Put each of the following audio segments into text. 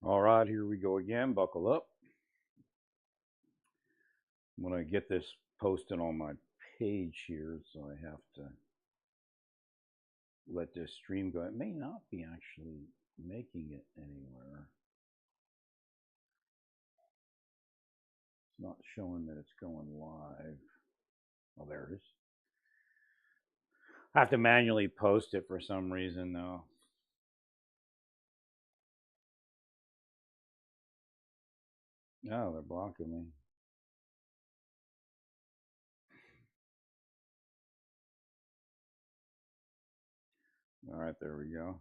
All right, here we go again. Buckle up. I'm going to get this posted on my page here, so I have to let this stream go. It may not be actually making it anywhere. It's not showing that it's going live. Oh, there it is. I have to manually post it for some reason, though. Oh, they're blocking me. All right, there we go.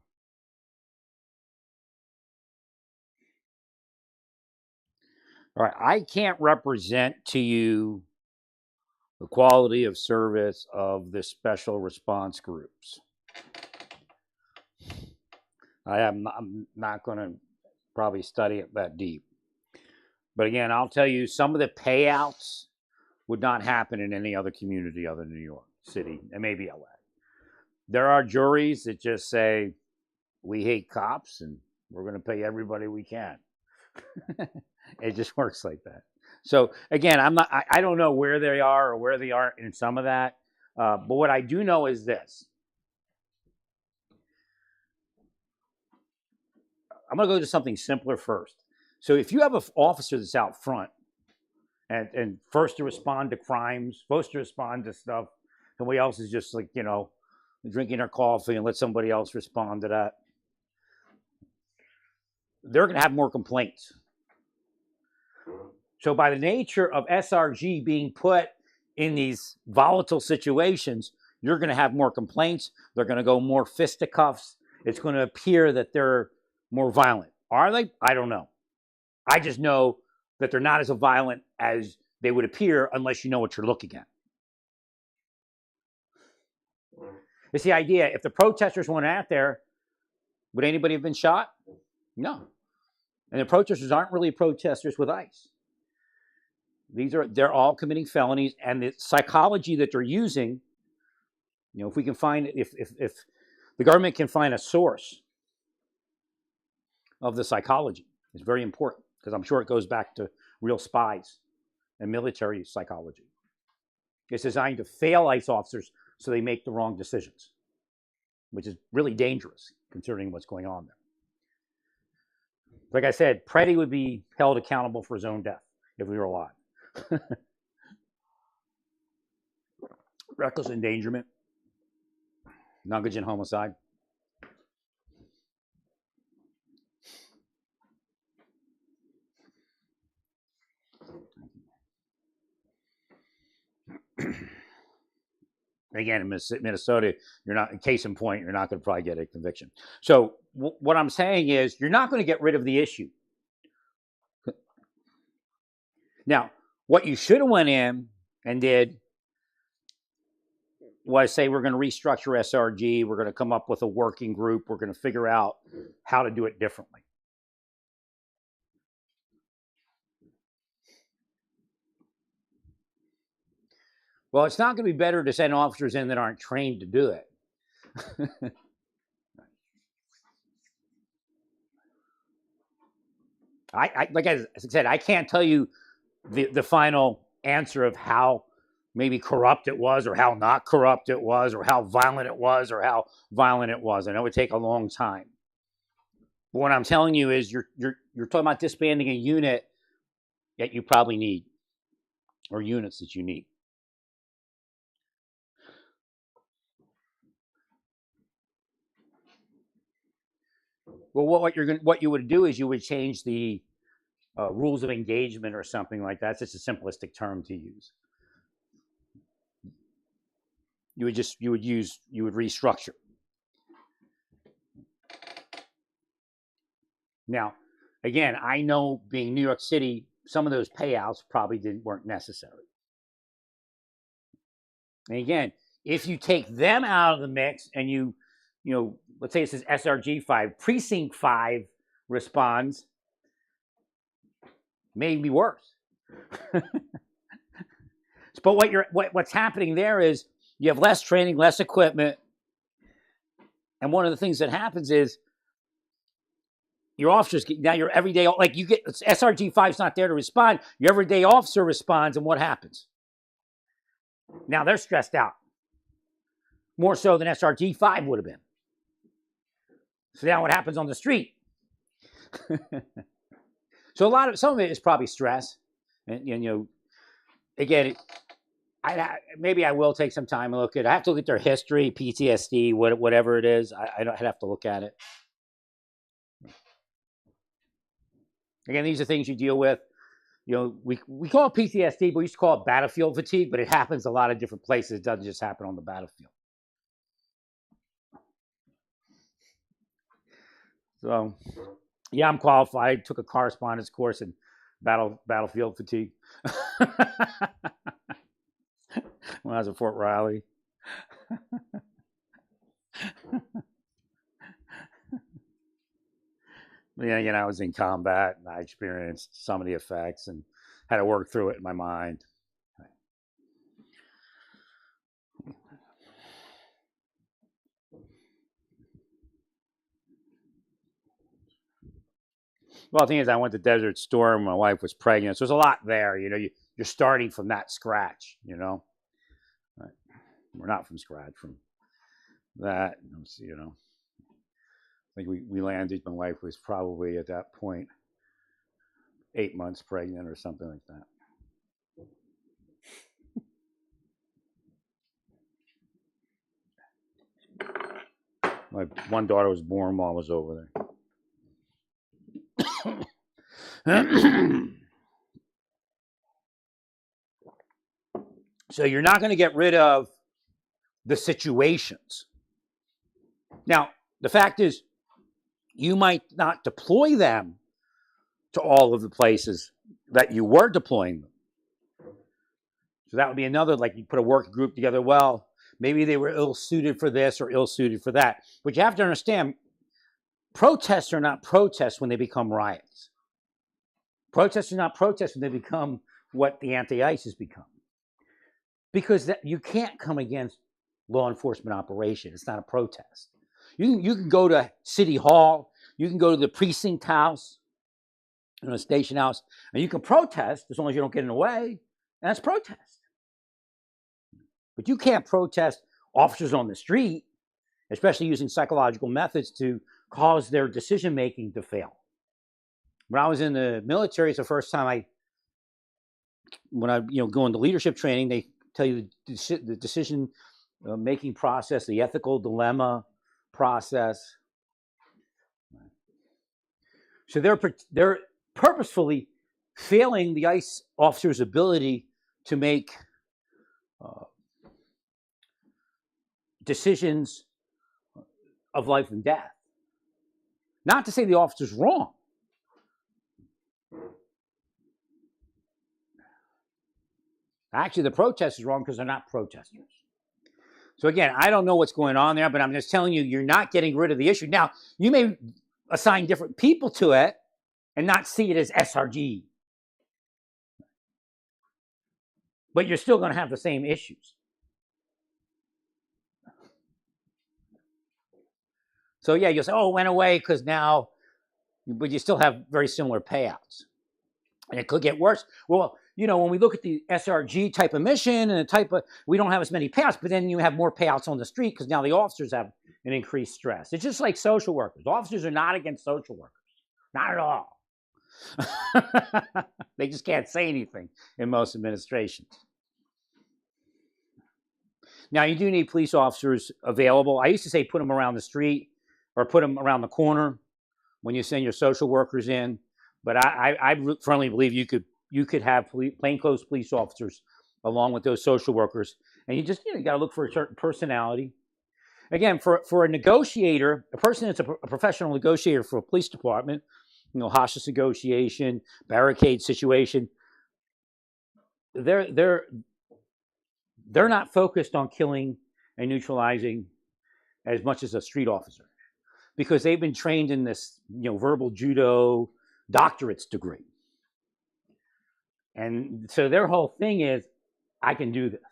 All right, I can't represent to you the quality of service of the special response groups. I'm not going to probably study it that deep. But again, I'll tell you, some of the payouts would not happen in any other community other than New York City and maybe LA. There are juries that just say, we hate cops and we're going to pay everybody we can. It just works like that. So again, I don't know where they are or where they are in some of that. But what I do know is this. I'm going to go to something simpler first. So if you have an officer that's out front and first to respond to crimes, first to respond to stuff, somebody else is just like, drinking their coffee and let somebody else respond to that, they're going to have more complaints. So by the nature of SRG being put in these volatile situations, you're going to have more complaints. They're going to go more fisticuffs. It's going to appear that they're more violent. Are they? I don't know. I just know that they're not as violent as they would appear unless you know what you're looking at. It's the idea. If the protesters went out there, would anybody have been shot? No. And the protesters aren't really protesters with ICE. They're all committing felonies, and the psychology that they're using, if we can find, if the government can find a source of the psychology, it's very important, because I'm sure it goes back to real spies and military psychology. It's designed to fail ICE officers so they make the wrong decisions, which is really dangerous considering what's going on there. Like I said, Preddy would be held accountable for his own death if we were alive. Reckless endangerment, negligent homicide. Again, in Minnesota, you're not, case in point, you're not going to probably get a conviction. So what I'm saying is, you're not going to get rid of the issue. Now, what you should have went in and did was say, we're going to restructure SRG. We're going to come up with a working group. We're going to figure out how to do it differently. Well, it's not going to be better to send officers in that aren't trained to do it. Like I said, I can't tell you the final answer of how maybe corrupt it was, or how not corrupt it was, or how violent it was, or how violent it was. I know it would take a long time. But what I'm telling you is, you're talking about disbanding a unit that you probably need, or units that you need. Well, what you would do is you would change the rules of engagement or something like that. It's just a simplistic term to use. You would restructure. Now, again, I know, being New York City, some of those payouts probably weren't necessary. And again, if you take them out of the mix and you let's say it says SRG 5, Precinct 5 responds, maybe worse. But what's happening there is, you have less training, less equipment, and one of the things that happens is, your officers now your everyday, like you get SRG 5's not there to respond. Your everyday officer responds, and what happens? Now they're stressed out more so than SRG 5 would have been. So now what happens on the street? So some of it is probably stress, and you know, again, maybe I will take some time and look at. I have to look at their history, PTSD, whatever it is. I'd have to look at it. Again, these are things you deal with. You know, we call it PTSD, but we used to call it battlefield fatigue. But it happens a lot of different places. It doesn't just happen on the battlefield. So, yeah, I'm qualified. I took a correspondence course in battlefield fatigue when I was at Fort Riley. Yeah, you know, I was in combat and I experienced some of the effects and had to work through it in my mind. Well, the thing is, I went to Desert Storm. My wife was pregnant, so there's a lot there. You know, you're starting from that scratch. You know, right. We're not from scratch from that. You know, I think we landed. My wife was probably at that point 8 months pregnant or something like that. My one daughter was born while I was over there. So you're not going to get rid of the situations. Now, the fact is, you might not deploy them to all of the places that you were deploying them. So that would be another, like you put a work group together. Well, maybe they were ill-suited for this or ill-suited for that. But you have to understand, protests are not protests when they become riots. Protests are not protests when they become what the anti-ISIS become. Because you can't come against law enforcement operation. It's not a protest. You can go to City Hall. You can go to the precinct house, you know, station house, and you can protest as long as you don't get in the way. And that's protest. But you can't protest officers on the street, especially using psychological methods to cause their decision-making to fail. When I was in the military, it's the first time when I go into leadership training, they tell you the decision-making process, the ethical dilemma process. So they're purposefully failing the ICE officer's ability to make decisions of life and death. Not to say the officer's wrong. Actually, the protest is wrong because they're not protesters. So again, I don't know what's going on there, but I'm just telling you, you're not getting rid of the issue. Now, you may assign different people to it and not see it as SRG. But you're still going to have the same issues. So yeah, you'll say, oh, it went away because now, but you still have very similar payouts. And it could get worse. Well, when we look at the SRG type of mission and the type of, we don't have as many payouts, but then you have more payouts on the street because now the officers have an increased stress. It's just like social workers. Officers are not against social workers. Not at all. They just can't say anything in most administrations. Now, you do need police officers available. I used to say put them around the street or put them around the corner when you send your social workers in. But I firmly believe you could have plainclothes police officers along with those social workers. And you just got to look for a certain personality. Again, for a negotiator, a person that's a professional negotiator for a police department, hostage negotiation, barricade situation, they're not focused on killing and neutralizing as much as a street officer, because they've been trained in this verbal judo doctorate's degree. And so their whole thing is, I can do this.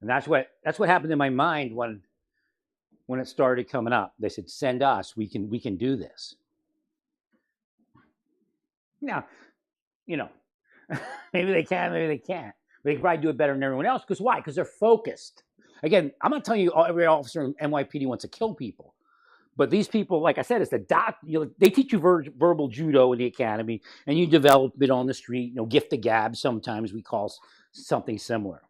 And that's what happened in my mind when it started coming up. They said, send us, we can do this. Now, you know, maybe they can, maybe they can't. But they can probably do it better than everyone else. Because why? Because they're focused. Again, I'm not telling you every officer in NYPD wants to kill people. But these people, like I said, it's the doc. They teach you verbal judo in the academy, and you develop it on the street. Gift of gab. Sometimes we call something similar.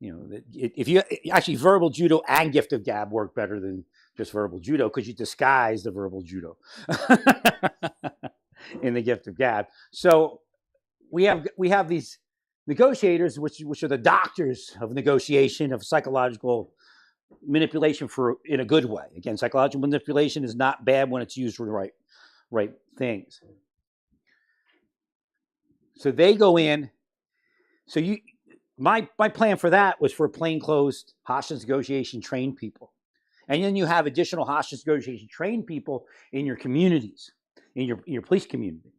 If you actually verbal judo and gift of gab work better than just verbal judo because you disguise the verbal judo in the gift of gab. So we have these negotiators, which are the doctors of negotiation, of psychological manipulation in a good way. Again, psychological manipulation is not bad when it's used for the right things. So they go in. So my plan for that was for plainclothes hostage negotiation trained people. And then you have additional hostage negotiation trained people in your communities, in your police community.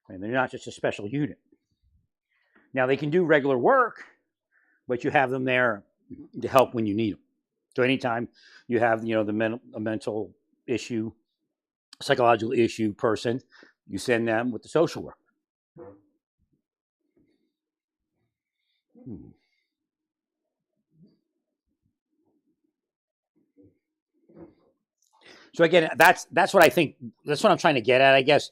And they're not just a special unit. Now, they can do regular work, but you have them there to help when you need them. So anytime you have, a mental issue, psychological issue person, you send them with the social worker. So again, that's what I think. That's what I'm trying to get at, I guess.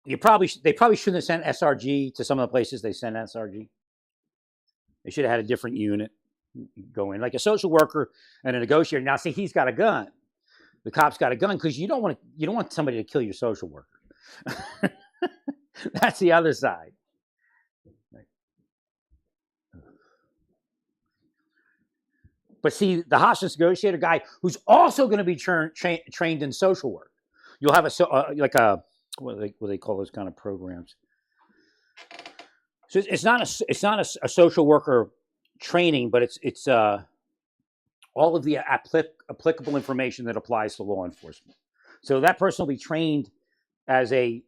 They probably shouldn't have sent SRG to some of the places they sent SRG. They should have had a different unit go in, like a social worker and a negotiator. Now, see, he's got a gun. The cop's got a gun because you don't want somebody to kill your social worker. That's the other side. But see, the hostage negotiator guy who's also going to be trained in social work. You'll have what do they call those kind of programs? So it's not a social worker training, but it's all of the applicable information that applies to law enforcement. So that person will be trained as again,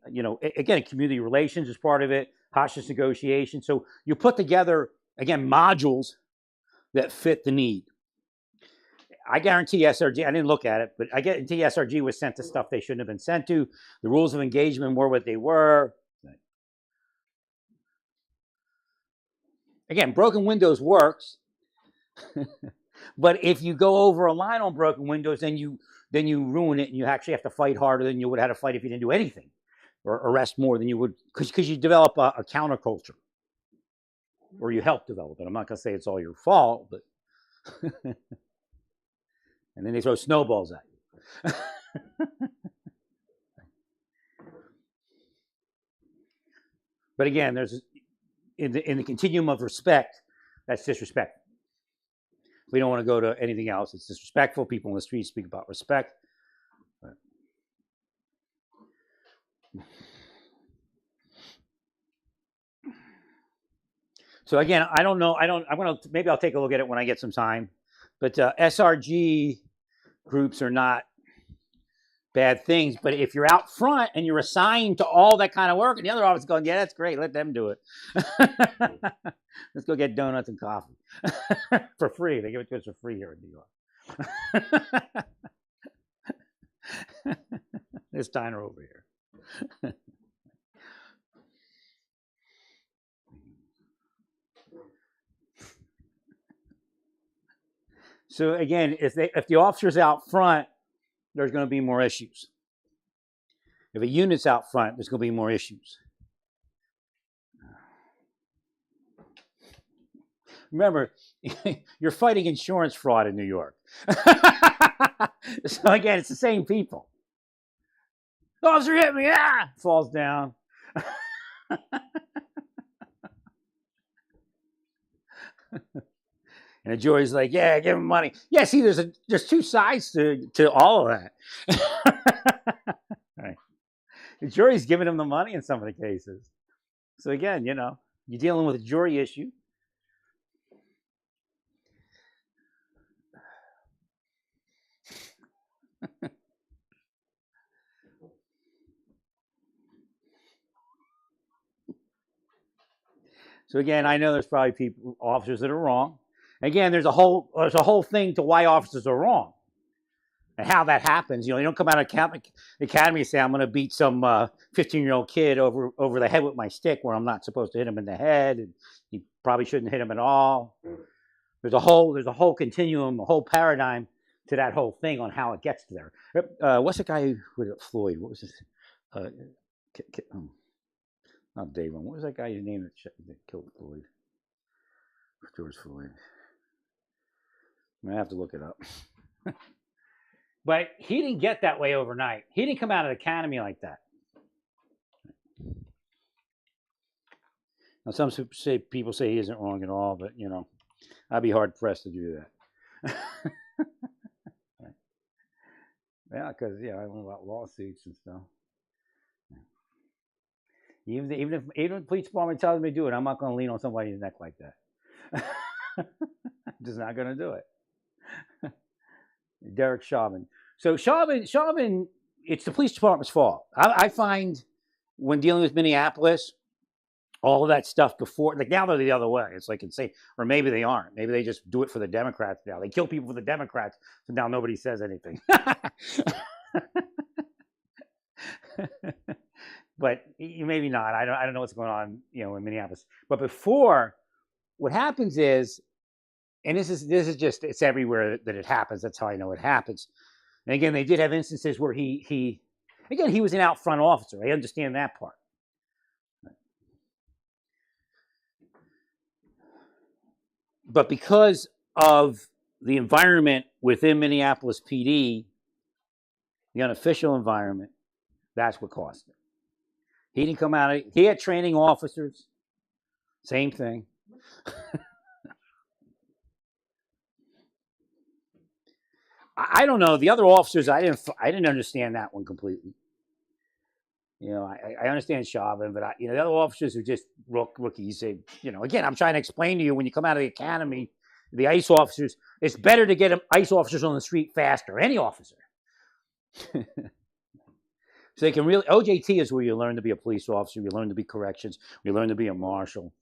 community relations is part of it, hostage negotiation. So you put together, again, modules that fit the need. I guarantee SRG, I didn't look at it, but I guarantee SRG was sent to stuff they shouldn't have been sent to. The rules of engagement were what they were. Again, broken windows works. But if you go over a line on broken windows, then you ruin it, and you actually have to fight harder than you would have to fight if you didn't do anything, or arrest more than you would, because you develop a counterculture, or you help develop it. I'm not going to say it's all your fault, but and then they throw snowballs at you. But again, there's in the continuum of respect, that's disrespect. We don't want to go to anything else. It's disrespectful. People in the street speak about respect. So again, I don't know. Maybe I'll take a look at it when I get some time. But SRG groups are not bad things. But if you're out front and you're assigned to all that kind of work, and the other office is going, yeah, that's great. Let them do it. Let's go get donuts and coffee for free. They give it to us for free here in New York. There's Diner over here. So again, if the officer's out front, there's going to be more issues. If a unit's out front, there's going to be more issues. Remember, you're fighting insurance fraud in New York. So again, it's the same people. The officer hit me, falls down. And the jury's like, yeah, give him money. Yeah, see, there's two sides to all of that. Right. The jury's giving him the money in some of the cases. So again, you're dealing with a jury issue. So again, I know there's probably officers that are wrong. Again, there's a whole thing to why officers are wrong. And how that happens, you don't come out of the academy and say, I'm going to beat some 15-year-old kid over the head with my stick where I'm not supposed to hit him in the head. And you probably shouldn't hit him at all. There's a whole continuum, a whole paradigm to that whole thing on how it gets to there. What's the guy with Floyd? What was this? Not Davon. What was that guy's name that killed Floyd? George Floyd. I have to look it up. But he didn't get that way overnight. He didn't come out of the academy like that. Now, some people say he isn't wrong at all, but I'd be hard pressed to do that. Yeah, because I don't know about lawsuits and stuff. Even if the police department tells me to do it, I'm not going to lean on somebody's neck like that. I'm just not going to do it. Derek Chauvin. So Chauvin, it's the police department's fault. I find when dealing with Minneapolis, all of that stuff before, like now they're the other way. It's like insane. Or maybe they aren't. Maybe they just do it for the Democrats now. They kill people for the Democrats, so now nobody says anything. But maybe not. I don't know what's going on, in Minneapolis. But before, what happens is, and this is just, it's everywhere that it happens. That's how I know it happens. And again, they did have instances where he was an out front officer. I understand that part. But because of the environment within Minneapolis PD, the unofficial environment, that's what cost him. He didn't come out. He had training officers. Same thing. I don't know. The other officers, I didn't understand that one completely. I understand Chauvin, but the other officers are just rookies. Again, I'm trying to explain to you, when you come out of the academy, the ICE officers, it's better to get ICE officers on the street faster. Any officer. So they can really, OJT is where you learn to be a police officer, you learn to be corrections, you learn to be a marshal.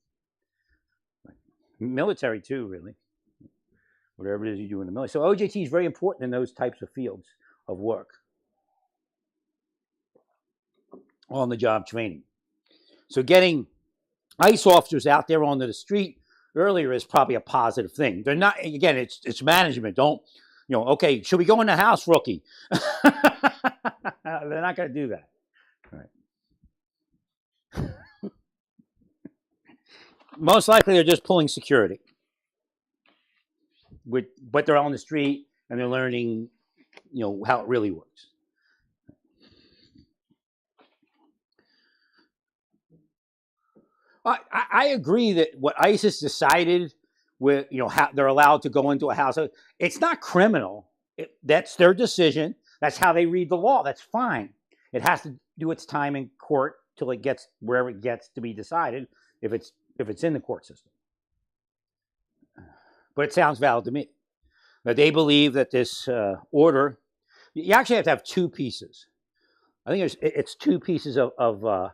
Military too, really. Whatever it is you do in the military. So OJT is very important in those types of fields of work. On-the-job training. So getting ICE officers out there onto the street earlier is probably a positive thing. They're not, again, it's management. Don't, okay, should we go in the house, rookie? They're not going to do that. All right. Most likely they're just pulling security. But they're on the street and they're learning, how it really works. I agree that what ISIS decided with, how they're allowed to go into a house, it's not criminal. That's their decision. That's how they read the law. That's fine. It has to do its time in court till it gets wherever it gets to be decided, if it's in the court system. But it sounds valid to me. That they believe that this order, you actually have to have two pieces. I think it's two pieces of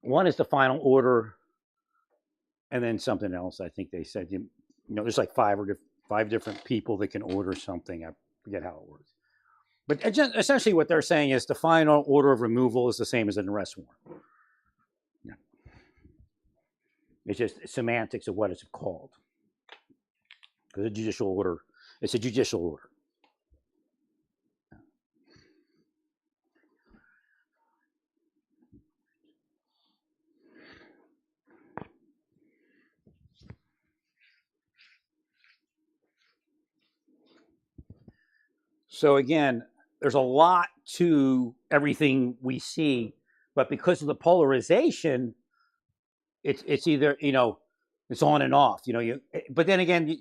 one is the final order, and then something else. I think they said, there's like five different people that can order something. I forget how it works. But essentially what they're saying is the final order of removal is the same as an arrest warrant. Yeah. It's just semantics of what it's called. Because a judicial order, it's a judicial order. So again, there's a lot to everything we see, but because of the polarization, it's either, it's on and off. But then again,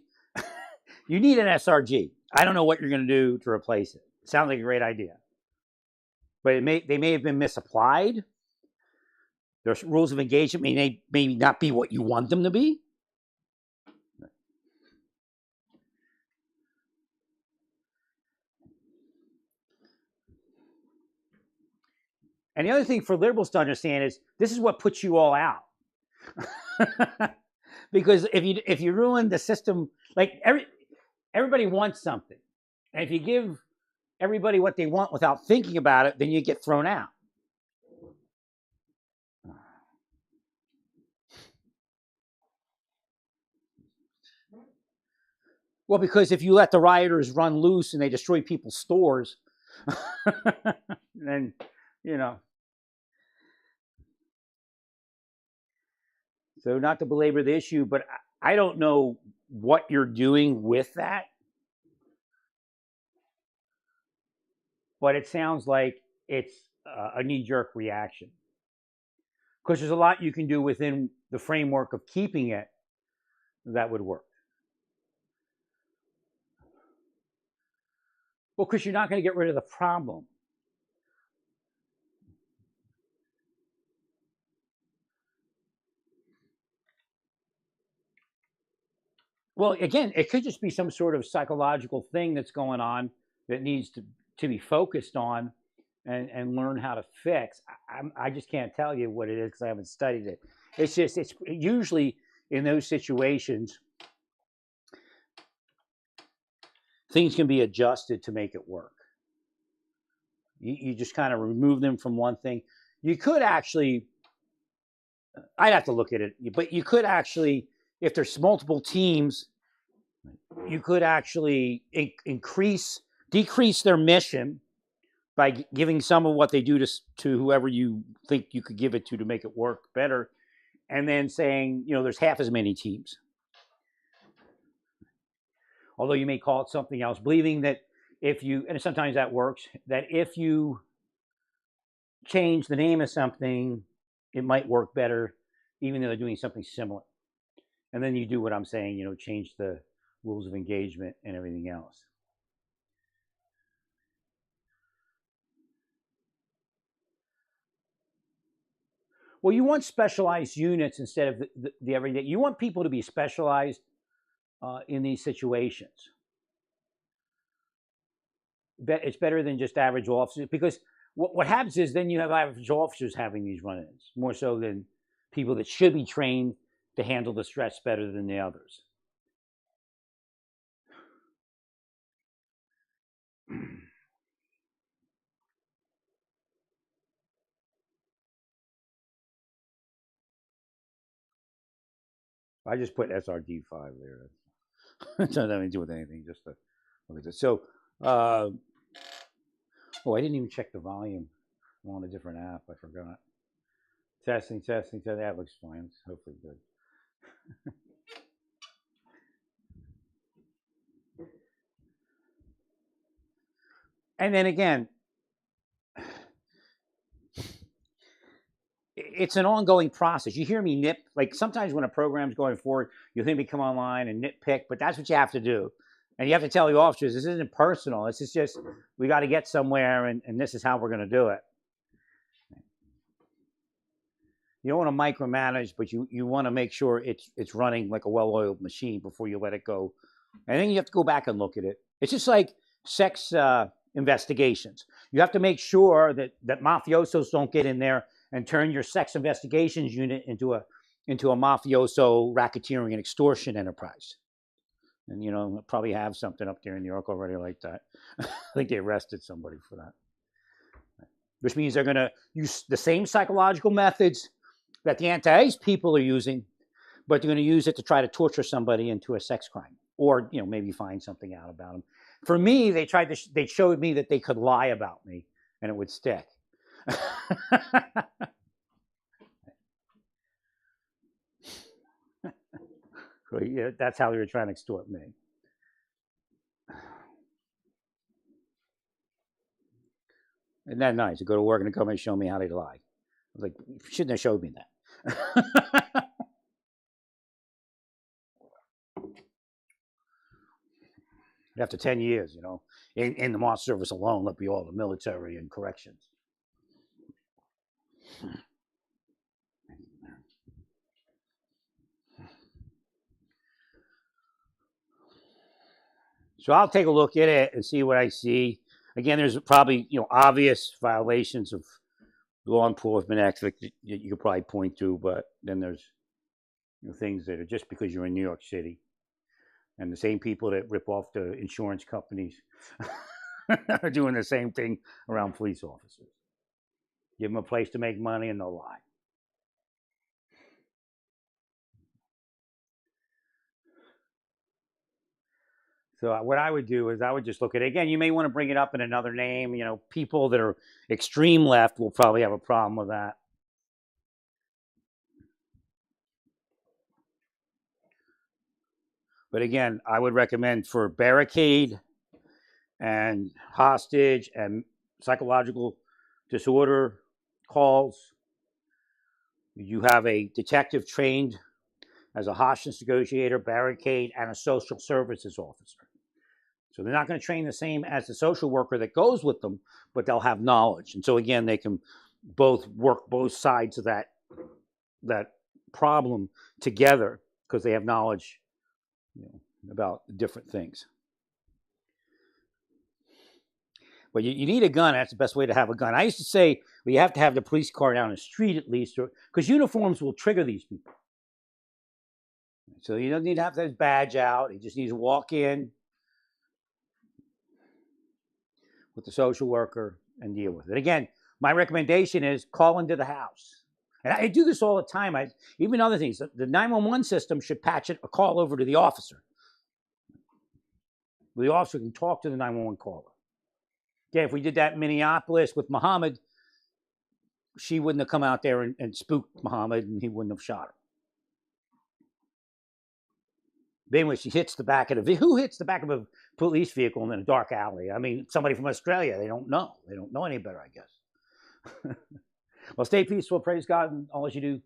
you need an SRG. I don't know what you're going to do to replace it. It sounds like a great idea, but they may have been misapplied. Their rules of engagement may not be what you want them to be. And the other thing for liberals to understand is this is what puts you all out. Because if you ruin the system, like everybody wants something. And if you give everybody what they want without thinking about it, then you get thrown out. Well, because if you let the rioters run loose and they destroy people's stores, then, you know. So not to belabor the issue, but I don't know what you're doing with that. But it sounds like it's a knee-jerk reaction. Because there's a lot you can do within the framework of keeping it that would work. Well, because you're not going to get rid of the problem. Well, again, it could just be some sort of psychological thing that's going on that needs to be focused on and learn how to fix. I just can't tell you what it is because I haven't studied it. It's usually in those situations, things can be adjusted to make it work. You just kind of remove them from one thing. You could actually, I'd have to look at it, but you could actually, if there's multiple teams, you could actually decrease their mission by giving some of what they do to whoever you think you could give it to make it work better, and then saying, there's half as many teams. Although you may call it something else, believing that if you, and sometimes that works, that if you change the name of something, it might work better, even though they're doing something similar. And then you do what I'm saying, change the rules of engagement and everything else. Well, you want specialized units instead of the everyday. You want people to be specialized in these situations. It's better than just average officers, because what happens is then you have average officers having these run-ins more so than people that should be trained to handle the stress better than the others. I just put SRD5 there. It doesn't have anything to do with anything, just to look at this. So, I didn't even check the volume. I'm on a different app. I forgot. Testing. That looks fine. It's hopefully good. And then again, it's an ongoing process. You hear me like sometimes when a program's going forward, you'll hear me come online and nitpick, but that's what you have to do. And you have to tell the officers, this isn't personal. This is just, we got to get somewhere, and this is how we're going to do it. You don't want to micromanage, but you want to make sure it's running like a well-oiled machine before you let it go. And then you have to go back and look at it. It's just like sex investigations. You have to make sure that mafiosos don't get in there and turn your sex investigations unit into a mafioso racketeering and extortion enterprise. And probably have something up there in New York already like that. I think they arrested somebody for that. Which means they're going to use the same psychological methods that the anti-ICE people are using, but they're going to use it to try to torture somebody into a sex crime, or maybe find something out about them. For me, they showed me that they could lie about me, and it would stick. So, yeah, that's how they were trying to extort me. Isn't that nice? To go to work and come and show me how they lie. I was like, you shouldn't have showed me that. After 10 years, in the Mars service alone, let be all the military and corrections. So I'll take a look at it and see what I see. Again, there's probably obvious violations of law enforcement acts that you could probably point to, but then there's things that are just because you're in New York City. And the same people that rip off the insurance companies are doing the same thing around police officers. Give them a place to make money and they'll lie. So what I would do is I would just look at it. Again, you may want to bring it up in another name. You know, people that are extreme left will probably have a problem with that. But again, I would recommend for barricade and hostage and psychological disorder calls, you have a detective trained as a hostage negotiator, barricade, and a social services officer. So they're not going to train the same as the social worker that goes with them, but they'll have knowledge. And so again, they can both work both sides of that problem together because they have knowledge, you know, about different things. But you need a gun. That's the best way to have a gun. I used to say, well, you have to have the police car down the street at least, because uniforms will trigger these people. So you don't need to have his badge out. He just needs to walk in with the social worker and deal with it. Again, my recommendation is call into the house. And I do this all the time. Even other things. The 911 system should patch a call over to the officer. The officer can talk to the 911 caller. Okay, if we did that in Minneapolis with Muhammad, she wouldn't have come out there and spooked Muhammad, and he wouldn't have shot her. But anyway, she hits the back of who hits the back of a police vehicle in a dark alley? I mean, somebody from Australia. They don't know. They don't know any better, I guess. Well, stay peaceful. Praise God, and all that you do.